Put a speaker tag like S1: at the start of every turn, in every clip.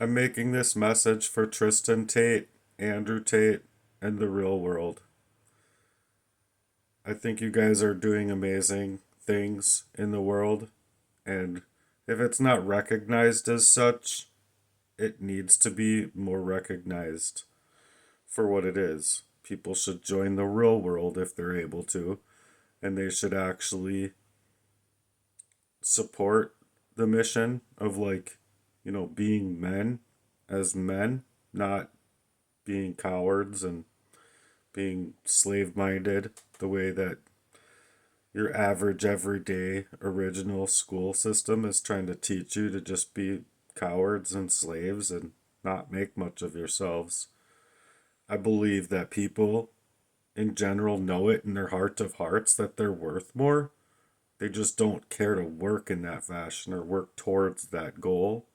S1: I'm making this message for Tristan Tate, Andrew Tate, and the real world. I think you guys are doing amazing things in the world, and if it's not recognized as such, it needs to be more recognized for what it is. People should join the real world if they're able to, and they should actually support the mission of, being men as men, not being cowards and being slave minded the way that your average everyday original school system is trying to teach you to just be cowards and slaves and not make much of yourselves. I believe that people in general know it in their heart of hearts that they're worth more. They just don't care to work in that fashion or work towards that goal.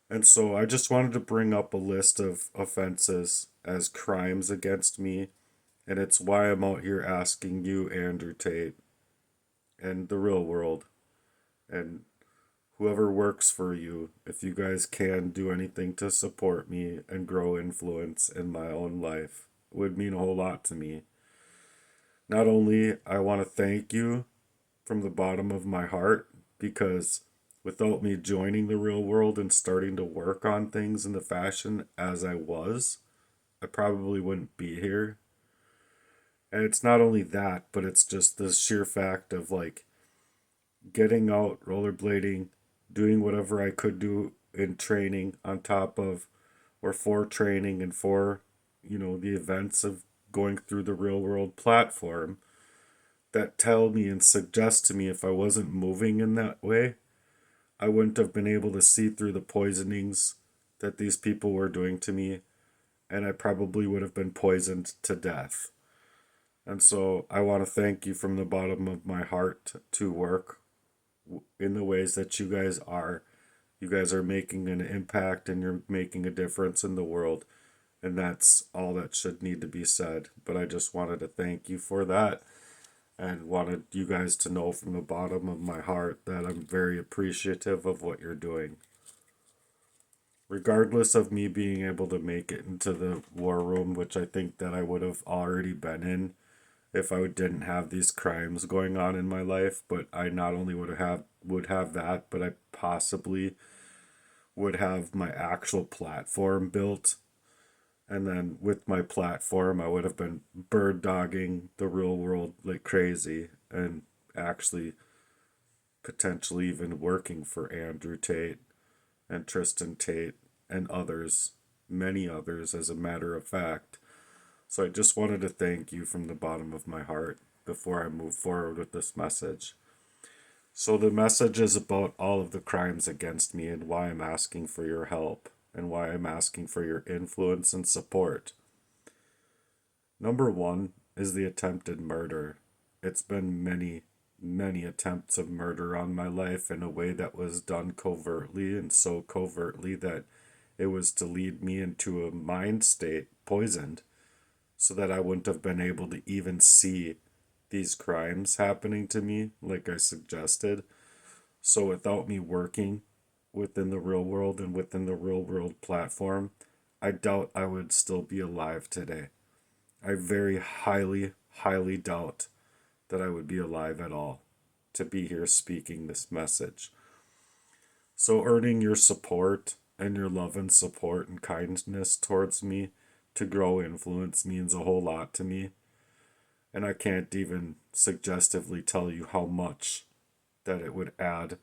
S1: And so I just wanted to bring up a list of offenses as crimes against me. And it's why I'm out here asking you, Andrew Tate, and the real world, and whoever works for you, if you guys can do anything to support me and grow influence in my own life, it would mean a whole lot to me. Not only I want to thank you from the bottom of my heart, because without me joining the real world and starting to work on things in the fashion as I was, I probably wouldn't be here. And it's not only that, but it's just the sheer fact of getting out, rollerblading, doing whatever I could do in training on top of or for training and for, the events of going through the real world platform that tell me and suggest to me if I wasn't moving in that way, I wouldn't have been able to see through the poisonings that these people were doing to me, and I probably would have been poisoned to death. And so I want to thank you from the bottom of my heart to work in the ways that you guys are. You guys are making an impact and you're making a difference in the world. And that's all that should need to be said. But I just wanted to thank you for that and wanted you guys to know from the bottom of my heart that I'm very appreciative of what you're doing. Regardless of me being able to make it into the war room, which I think that I would have already been in if I didn't have these crimes going on in my life, but I not only would have that, but I possibly would have my actual platform built. And then with my platform, I would have been bird dogging the real world like crazy and actually potentially even working for Andrew Tate and Tristan Tate and others, many others, as a matter of fact. So I just wanted to thank you from the bottom of my heart before I move forward with this message. So the message is about all of the crimes against me and why I'm asking for your help and why I'm asking for your influence and support. Number one is the attempted murder. It's been many, many attempts of murder on my life in a way that was done covertly, and so covertly that it was to lead me into a mind state poisoned so that I wouldn't have been able to even see these crimes happening to me like I suggested. So without me working within the real world and within the real world platform, I doubt I would still be alive today. I very highly, highly doubt that I would be alive at all to be here speaking this message. So earning your support and your love and support and kindness towards me to grow influence means a whole lot to me. And I can't even suggestively tell you how much that it would add,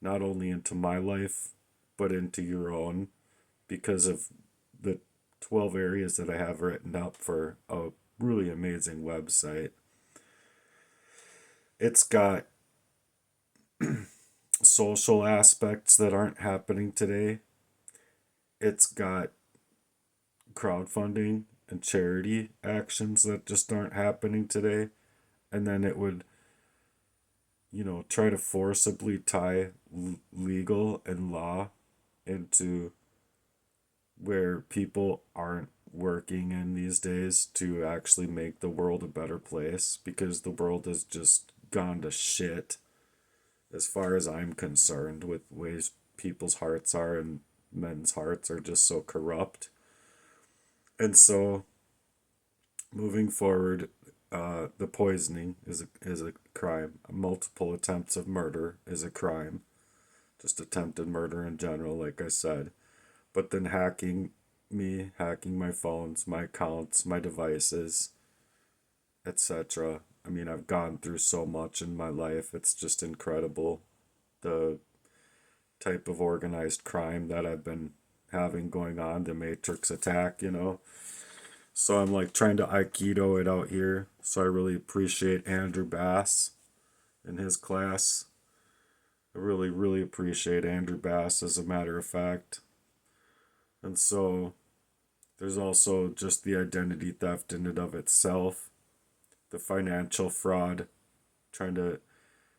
S1: not only into my life, but into your own, because of the 12 areas that I have written up for a really amazing website. It's got social aspects that aren't happening today. It's got crowdfunding and charity actions that just aren't happening today. And then it would, try to forcibly tie legal and law into where people aren't working in these days to actually make the world a better place, because the world has just gone to shit as far as I'm concerned with ways people's hearts are and men's hearts are just so corrupt. And so moving forward, the poisoning is a crime. Multiple attempts of murder is a crime. Just attempted murder in general, like I said. But then hacking my phones, my accounts, my devices, etc. I mean, I've gone through so much in my life. It's just incredible the type of organized crime that I've been having going on, the Matrix attack, you know. So I'm like trying to Aikido it out here. So I really appreciate Andrew Bass in his class. I really, really appreciate Andrew Bass, as a matter of fact. And so there's also just the identity theft in and of itself, the financial fraud, trying to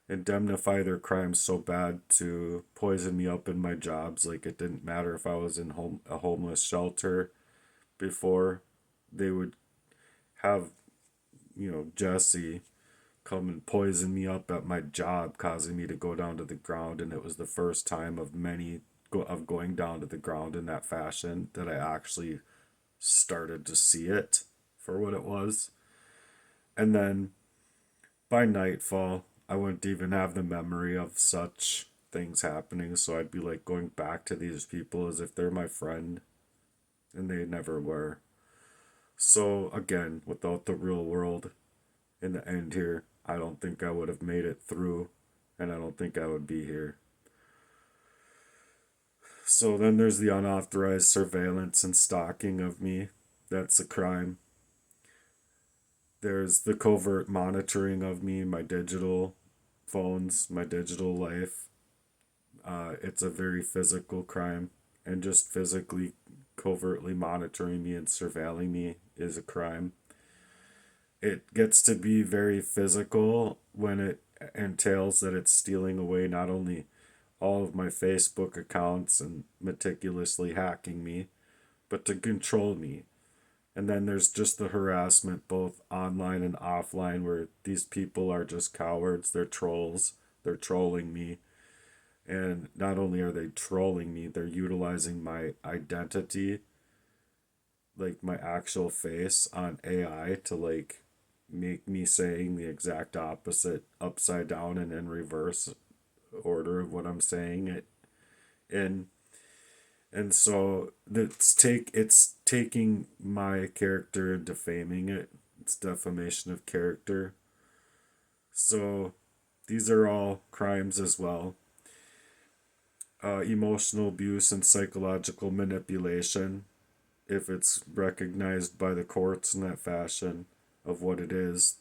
S1: indemnify their crimes so bad to poison me up in my jobs. Like it didn't matter if I was in a homeless shelter before, they would have, Jesse come and poison me up at my job, causing me to go down to the ground. And it was the first time of many of going down to the ground in that fashion that I actually started to see it for what it was. And then by nightfall, I wouldn't even have the memory of such things happening. So I'd be like going back to these people as if they're my friend, and they never were. So again, without the real world in the end here, I don't think I would have made it through, and I don't think I would be here. So then there's the unauthorized surveillance and stalking of me. That's a crime. There's the covert monitoring of me, my digital phones, my digital life. It's a very physical crime, and just physically, covertly monitoring me and surveilling me is a crime. It gets to be very physical when it entails that it's stealing away not only all of my Facebook accounts and meticulously hacking me, but to control me. And then there's just the harassment, both online and offline, where these people are just cowards. They're trolls. They're trolling me. And not only are they trolling me, they're utilizing my identity, like my actual face on AI, to like make me saying the exact opposite, upside down and in reverse order of what I'm saying it in. And so it's taking my character and defaming it. It's defamation of character. So these are all crimes as well. Emotional abuse and psychological manipulation, if it's recognized by the courts in that fashion of what it is,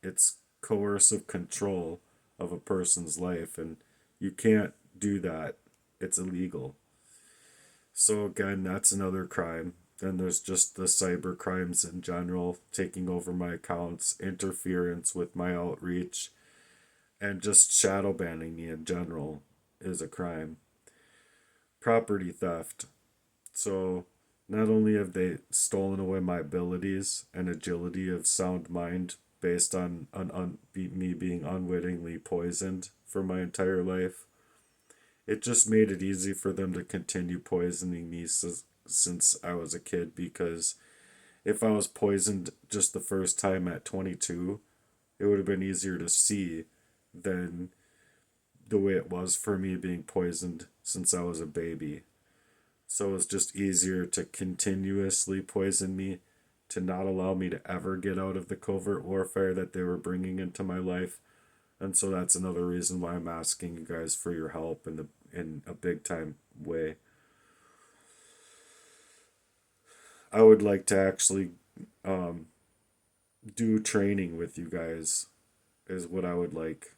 S1: it's coercive control of a person's life, and you can't do that. It's illegal. So again, that's another crime. Then there's just the cyber crimes in general, taking over my accounts, interference with my outreach, and just shadow banning me in general is a crime. Property theft. So not only have they stolen away my abilities and agility of sound mind based on me being unwittingly poisoned for my entire life, it just made it easy for them to continue poisoning me since I was a kid. Because if I was poisoned just the first time at 22, it would have been easier to see than the way it was for me being poisoned since I was a baby. So it was just easier to continuously poison me, to not allow me to ever get out of the covert warfare that they were bringing into my life. And so that's another reason why I'm asking you guys for your help in a big time way. I would like to actually um, do training with you guys, is what I would like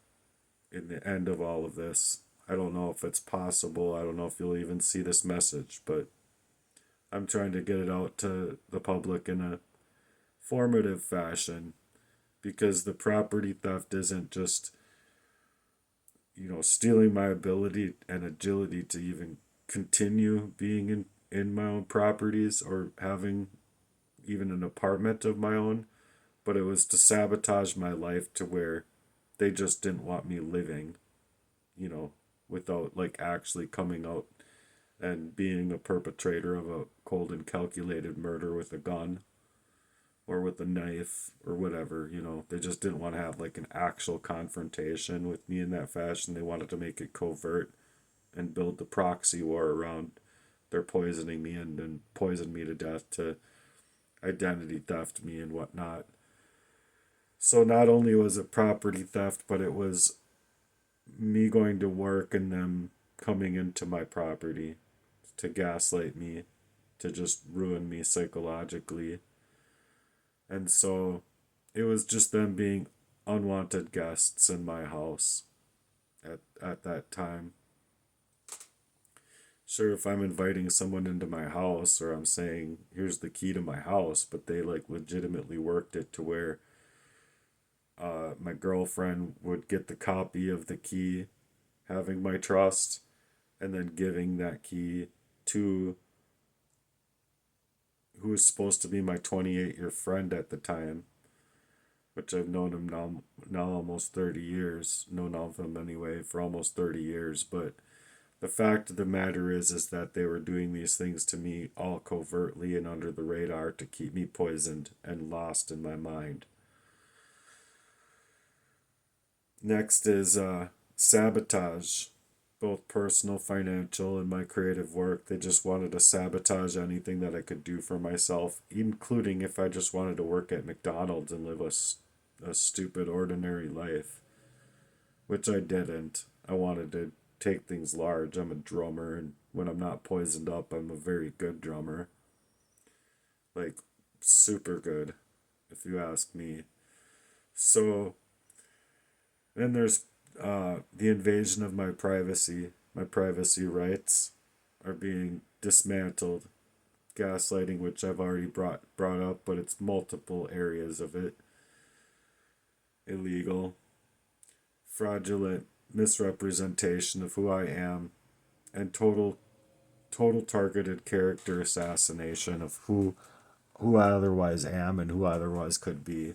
S1: in the end of all of this. I don't know if it's possible. I don't know if you'll even see this message, but I'm trying to get it out to the public in a formative fashion, because the property theft isn't just, stealing my ability and agility to even continue being in my own properties or having even an apartment of my own, but it was to sabotage my life to where they just didn't want me living, you know, without like actually coming out and being a perpetrator of a cold and calculated murder with a gun or with a knife or whatever. They just didn't want to have like an actual confrontation with me in that fashion. They wanted to make it covert and build the proxy war around their poisoning me and then poison me to death to identity theft me and whatnot. So not only was it property theft, but it was me going to work and them coming into my property to gaslight me, to just ruin me psychologically. And so it was just them being unwanted guests in my house at that time. Sure, if I'm inviting someone into my house or I'm saying, here's the key to my house, but they like legitimately worked it to where my girlfriend would get the copy of the key, having my trust, and then giving that key to who was supposed to be my 28-year friend at the time, which I've known him now almost 30 years, known of him anyway for almost 30 years. But the fact of the matter is that they were doing these things to me all covertly and under the radar to keep me poisoned and lost in my mind. Next is sabotage, both personal, financial, and my creative work. They just wanted to sabotage anything that I could do for myself, including if I just wanted to work at McDonald's and live a stupid, ordinary life, which I didn't. I wanted to take things large. I'm a drummer, and when I'm not poisoned up, I'm a very good drummer. Like, super good, if you ask me. So, then there's the invasion of my privacy. My privacy rights are being dismantled. Gaslighting, which I've already brought up, but it's multiple areas of it. Illegal, fraudulent misrepresentation of who I am, and total targeted character assassination of who I otherwise am and who I otherwise could be.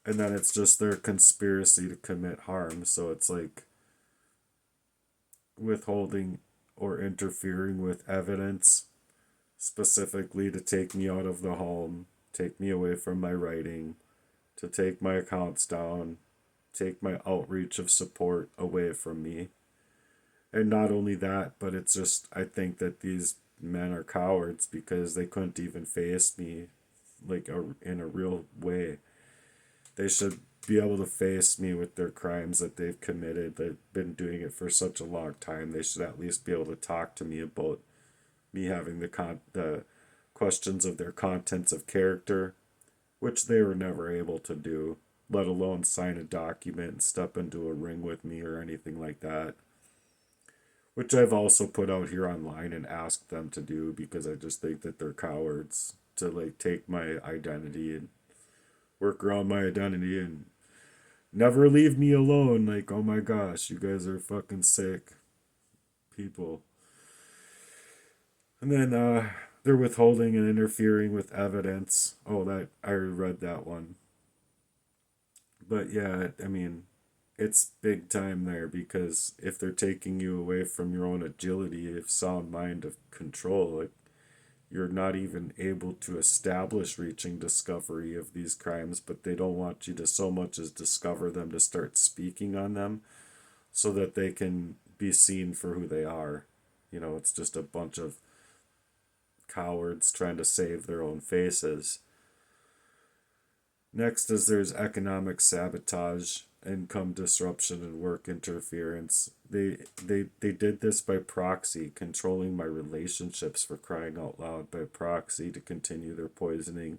S1: And then it's just their conspiracy to commit harm. So it's like withholding or interfering with evidence, specifically to take me out of the home, take me away from my writing, to take my accounts down, take my outreach of support away from me. And not only that, but it's just, I think that these men are cowards because they couldn't even face me like in a real way. They should be able to face me with their crimes that they've committed. They've been doing it for such a long time. They should at least be able to talk to me about me having the questions of their contents of character, which they were never able to do, let alone sign a document and step into a ring with me or anything like that. Which I've also put out here online and asked them to do because I just think that they're cowards to like take my identity and work around my identity and never leave me alone. Like, oh my gosh, you guys are fucking sick people. And then they're withholding and interfering with evidence. Oh, that I read that one. But yeah, I mean, it's big time there because if they're taking you away from your own agility, of sound mind, of control, like you're not even able to establish reaching discovery of these crimes, but they don't want you to so much as discover them to start speaking on them so that they can be seen for who they are. It's just a bunch of cowards trying to save their own faces. Next is there's economic sabotage, income disruption, and work interference. They did this by proxy, controlling my relationships, for crying out loud, by proxy, to continue their poisoning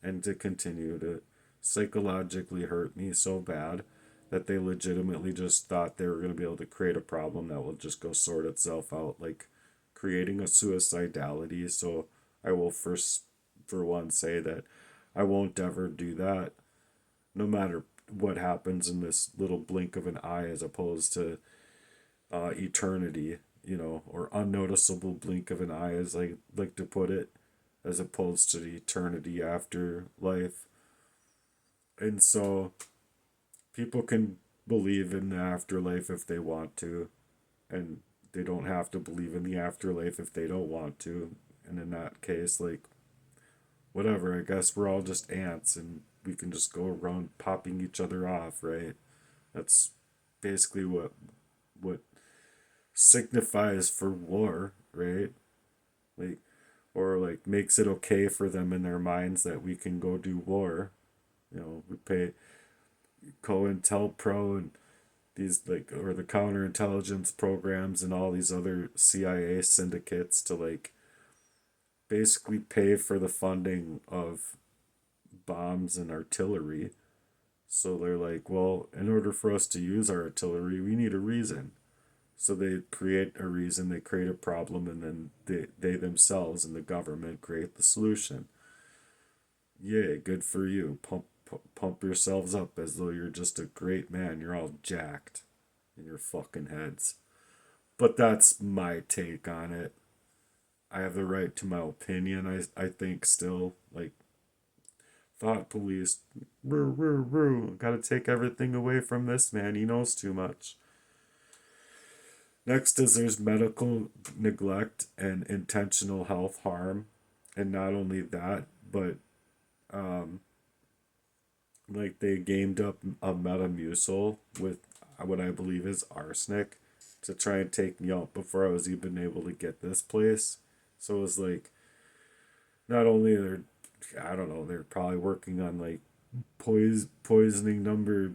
S1: and to continue to psychologically hurt me so bad that they legitimately just thought they were going to be able to create a problem that will just go sort itself out, like creating a suicidality. So I will first, for one, say that I won't ever do that, no matter what happens in this little blink of an eye, as opposed to eternity, or unnoticeable blink of an eye, as I like to put it, as opposed to the eternity after life. And so people can believe in the afterlife if they want to, and they don't have to believe in the afterlife if they don't want to. And in that case, like, whatever, I guess we're all just ants and we can just go around popping each other off, right? That's basically what signifies for war, right? Like, or like makes it okay for them in their minds that we can go do war. We pay COINTELPRO and these like or the counterintelligence programs and all these other CIA syndicates to like basically pay for the funding of bombs and artillery. So they're like, well, in order for us to use our artillery, we need a reason. So they create a reason, they create a problem, and then they themselves and the government create the solution. Yay, good for you. Pump yourselves up as though you're just a great man. You're all jacked in your fucking heads. But that's my take on it. I have the right to my opinion. I think still, like, thought police, gotta take everything away from this man. He knows too much. Next is there's medical neglect and intentional health harm. And not only that, but um, like they gamed up a Metamucil with what I believe is arsenic to try and take me out before I was even able to get this place. So it was like not only they're I don't know they're probably working on like poisoning number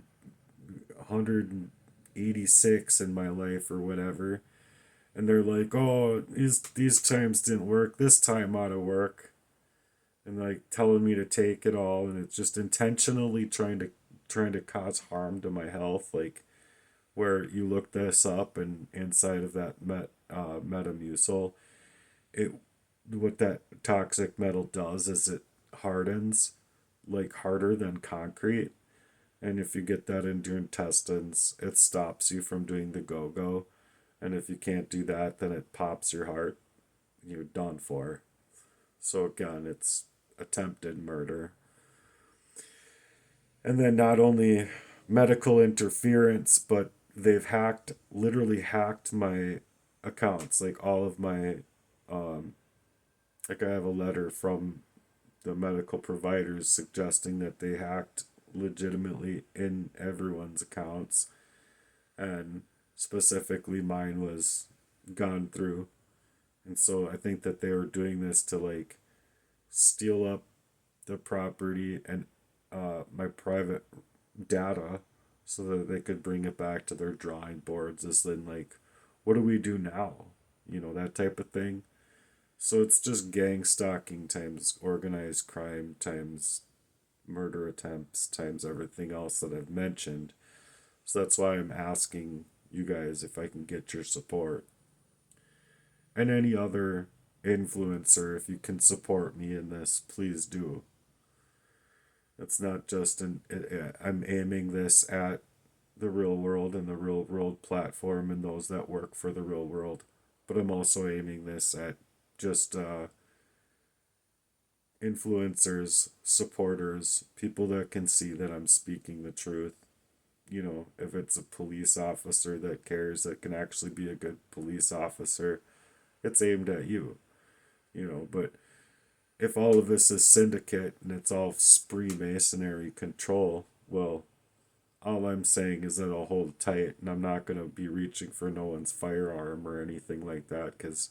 S1: 186 in my life or whatever, and they're like, oh, these times didn't work, this time ought to work, and like telling me to take it all, and it's just intentionally trying to cause harm to my health, like where you look this up and inside of that Metamucil, it what that toxic metal does is it hardens like harder than concrete, and if you get that into your intestines, it stops you from doing the go-go, and if you can't do that, then it pops your heart. You're done for. So again, it's attempted murder. And then not only medical interference, but they've literally hacked my accounts, like all of my, um, like I have a letter from the medical providers suggesting that they hacked legitimately in everyone's accounts, and specifically mine was gone through. And so I think that they were doing this to like steal up the property and my private data so that they could bring it back to their drawing boards as in like, what do we do now? That type of thing. So it's just gang stalking times organized crime times murder attempts times everything else that I've mentioned. So that's why I'm asking you guys if I can get your support. And any other influencer, if you can support me in this, please do. It's not just I'm aiming this at the real world and the real world platform and those that work for the real world, but I'm also aiming this at just influencers, supporters, people that can see that I'm speaking the truth. If it's a police officer that cares, that can actually be a good police officer, it's aimed at you. But if all of this is syndicate and it's all spree masonry control, well, all I'm saying is that I'll hold tight and I'm not going to be reaching for no one's firearm or anything like that, because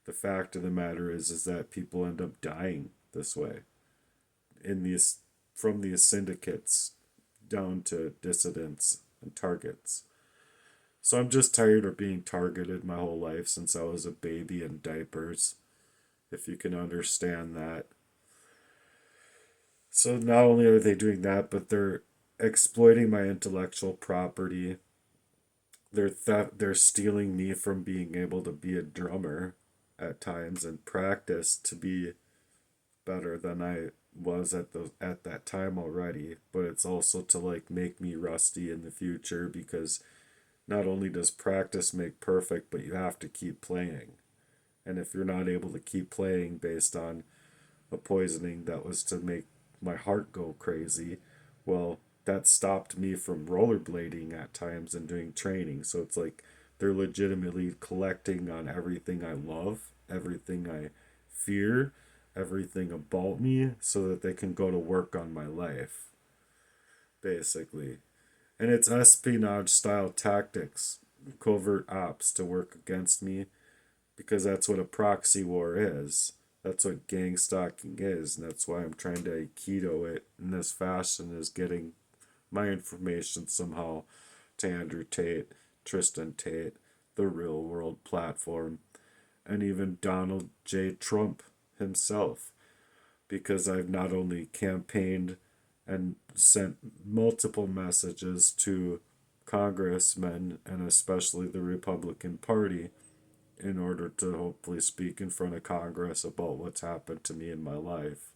S1: the fact of the matter is that people end up dying this way in these from these syndicates down to dissidents and targets. So I'm just tired of being targeted my whole life since I was a baby in diapers, if you can understand that. So not only are they doing that, but they're exploiting my intellectual property. They're stealing me from being able to be a drummer at times and practice to be better than I was at that time already, but it's also to like make me rusty in the future, because not only does practice make perfect, but you have to keep playing. And if you're not able to keep playing based on a poisoning that was to make my heart go crazy, well, that stopped me from rollerblading at times and doing training. So it's like They're legitimately collecting on everything I love, everything I fear, everything about me, so that they can go to work on my life, basically. And it's espionage style tactics, covert ops to work against me, because that's what a proxy war is. That's what gang stalking is, and that's why I'm trying to aikido it in this fashion, is getting my information somehow to Andrew Tate, Tristan Tate, the Real World platform, and even Donald J. Trump himself, because I've not only campaigned and sent multiple messages to congressmen and especially the Republican Party in order to hopefully speak in front of Congress about what's happened to me in my life.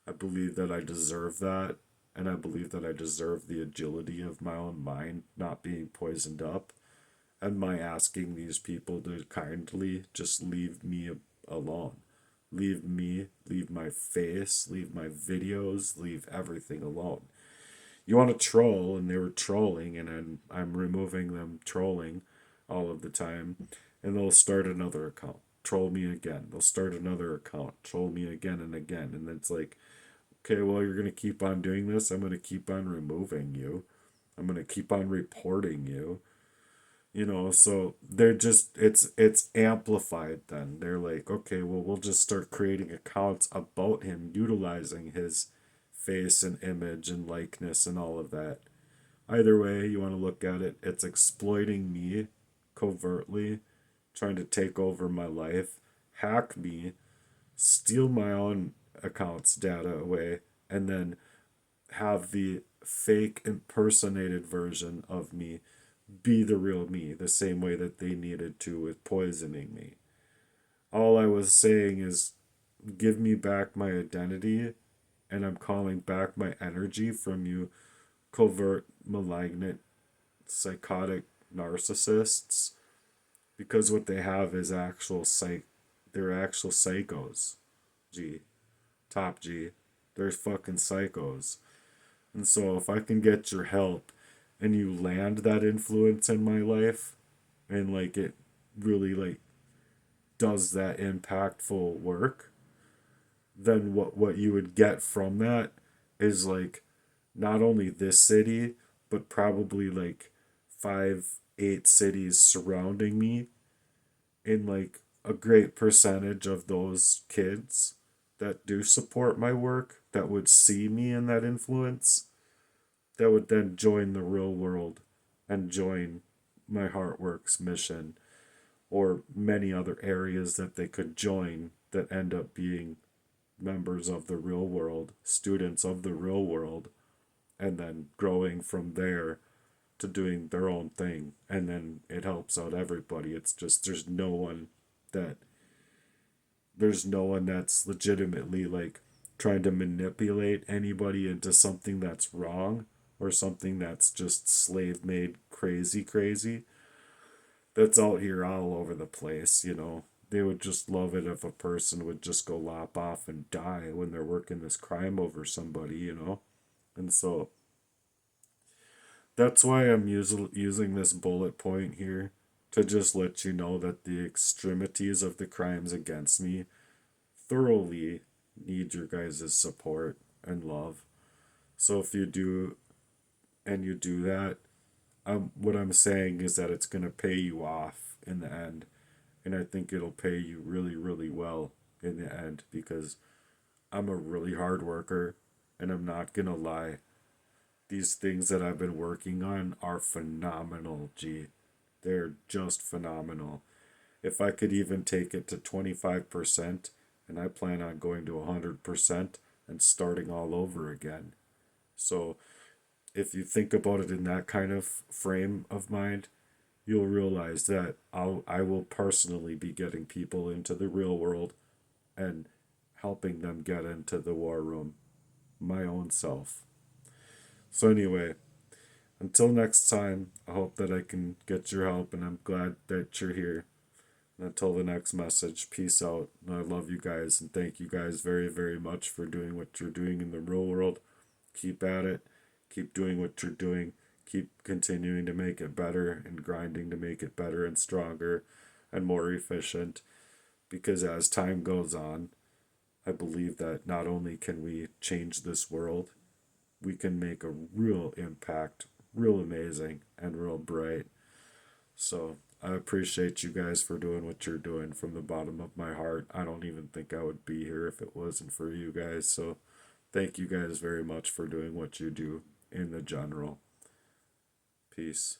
S1: I believe that I deserve that, and I believe that I deserve the agility of my own mind not being poisoned up, and my asking these people to kindly just leave me alone. Leave me, leave my face, leave my videos, leave everything alone. You want to troll, and they were trolling, and I'm removing them trolling all of the time, and they'll start another account, troll me again. They'll start another account, troll me again and again, and it's like, okay, well, you're gonna keep on doing this. I'm gonna keep on removing you. I'm gonna keep on reporting you. So they're just it's amplified. Then they're like, okay, well, we'll just start creating accounts about him, utilizing his face and image and likeness and all of that. Either way you want to look at it, it's exploiting me covertly, trying to take over my life, hack me, steal my own accounts data away, and then have the fake impersonated version of me be the real me, the same way that they needed to with poisoning me. All I was saying is, give me back my identity, and I'm calling back my energy from you covert, malignant, psychotic narcissists, because what they have is they're actual psychos. G. Top G. They're fucking psychos. And so if I can get your help and you land that influence in my life, and like it really like does that impactful work, then what you would get from that is like not only this city, but probably like 5, 8 cities surrounding me, in like a great percentage of those kids that do support my work, that would see me in that influence, that would then join the real world and join my Heartworks mission, or many other areas that they could join that end up being members of the real world, students of the real world, and then growing from there to doing their own thing. And then it helps out everybody. It's just that there's no one that's legitimately like trying to manipulate anybody into something that's wrong, or something that's just slave made crazy that's out here all over the place. They would just love it if a person would just go lop off and die when they're working this crime over somebody. And so that's why I'm using this bullet point here, to just let you know that the extremities of the crimes against me thoroughly need your guys' support and love. So if you do, and you do that, what I'm saying is that it's going to pay you off in the end. And I think it'll pay you really, really well in the end, because I'm a really hard worker, and I'm not going to lie. These things that I've been working on are phenomenal, G. They're just phenomenal. If I could even take it to 25%, and I plan on going to 100% and starting all over again. So if you think about it in that kind of frame of mind, you'll realize that I will personally be getting people into the real world and helping them get into the war room, my own self. So anyway, until next time, I hope that I can get your help, and I'm glad that you're here. And until the next message, peace out. And I love you guys, and thank you guys very, very much for doing what you're doing in the real world. Keep at it. Keep doing what you're doing. keep continuing to make it better and grinding to make it better and stronger and more efficient. Because as time goes on, I believe that not only can we change this world, we can make a real impact, real amazing, and real bright. So I appreciate you guys for doing what you're doing from the bottom of my heart. I don't even think I would be here if it wasn't for you guys. So thank you guys very much for doing what you do in the general. Peace.